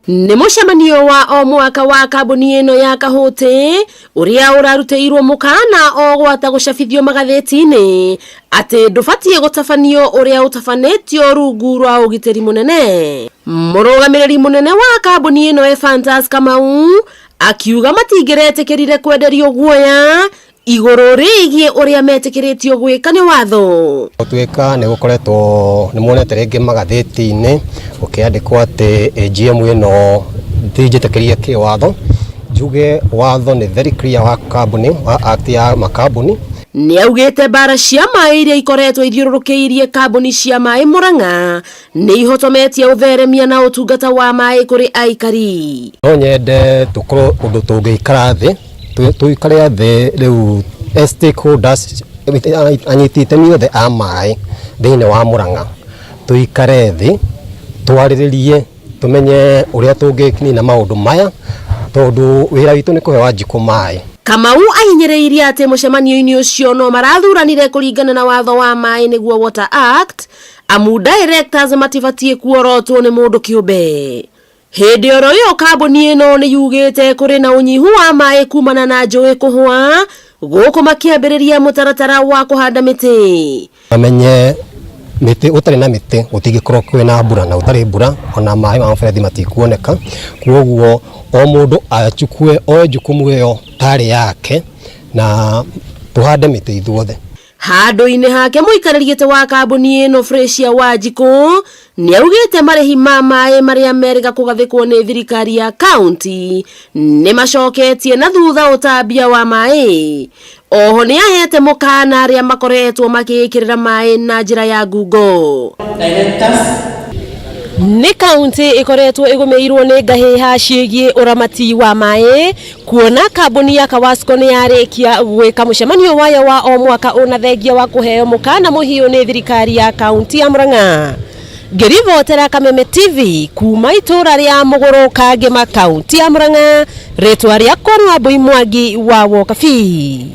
Nĩ mũcemanio wa o mwaka wa kambuni ĩno ya Kahũti ũrĩa ũrarutĩirwo mũkana o gwata gũcabithio magathĩti-inĩ atĩ ndũbatiĩ gũtabanio ũrĩa ũtabanĩtio rungu rwa ũgitĩri mũnene. Mũrũgamĩrĩri mũnene wa kambuni ĩno Ephantus Kamau akiuga matingĩretĩkĩrire kwenderio guoya igũrũ rĩgiĩ ũrĩa metĩkĩrĩtio gwĩka nĩ watho. Twĩka nĩ gũkoretwo nĩ muonete rĩngĩ magathĩti-inĩ ũkĩandĩkwo atĩ AGM ĩno ndĩnjĩtĩkĩrie kĩwatho. Njuge watho nĩ very clear wa kambuni wa act ya makambuni. Nĩ augĩte mbara cia maĩ iria ikoretwo ithiũrũrũkĩirie kambuni cia maĩ Murang'a nĩ ihotometie ũtheremia na ũtungata wa maĩ kũrĩ aikari. No nyende tũkorwo ũndũ tũngĩikara thĩ tuikare thĩ rĩu stakeholders anyiti itemi othe a maĩ thĩinĩ wa Murang'a tuikare thĩ twarĩrĩrie tumenye ũrĩa tũngĩnina maũndũ maya tondũ wĩra witũ nĩ kũhe Wanjikũ maĩ. Kamau ahinyĩrĩirie atĩ mũcemanio-inĩ ũcio no marathuranire kũringana na watho wa maĩ nĩguo Water Act amu directors matibatiĩ kuorotwo nĩ mũndũ kĩũmbe. Hĩndĩ oro ĩyo kambuni ĩno nĩ yugĩte kũrĩ na ũnyihu wa maĩ kumana na njũĩ kũhũa gũkũ makĩambĩrĩria mũtaratara wa kũhanda mĩtĩ. Amenye mĩtĩ ũtarĩ na mĩtĩ gũtingĩkorwo kwĩna mbura na ũtarĩ mbura ona maĩ ma mũberethi matikuoneka. Kwoguo o mũndũ achukue o jukumu ĩyo tarĩ yake na tũhande mĩtĩ ithuothe. Handũ-inĩ hake mũikarĩri gĩtĩ wa kambuni ĩno Freshia Wanjikũ nĩ augĩte marĩhi ma maĩ marĩa merĩga kũgathĩkwo nĩ thirikari ya kaunti nĩ macoketie na thutha ũtambia wa maĩ. Oho nĩ ahete mũkana arĩa makoretwo magĩkĩrĩra maĩ na njĩra ya ngungo. Nĩ kaunti ikoretwo ĩgũmĩirwo nĩ ngahĩha ciĩgiĩ ũramati wa maĩ, kuona kambuni ya Kawasco nĩ yarĩkia gwĩka mũcemanio wayo wa o mwaka ũna thengia wa kũheo mũkana mũhiũ nĩ thirikari ya kaunti ya Murang'a. Ngĩribotera Kameme TV kuma itũra rĩa Mũgũrũ Kangema kaunti ya Murang'a, rĩtwa rĩakwa nĩ Wambui Mwangi wa Wokabi.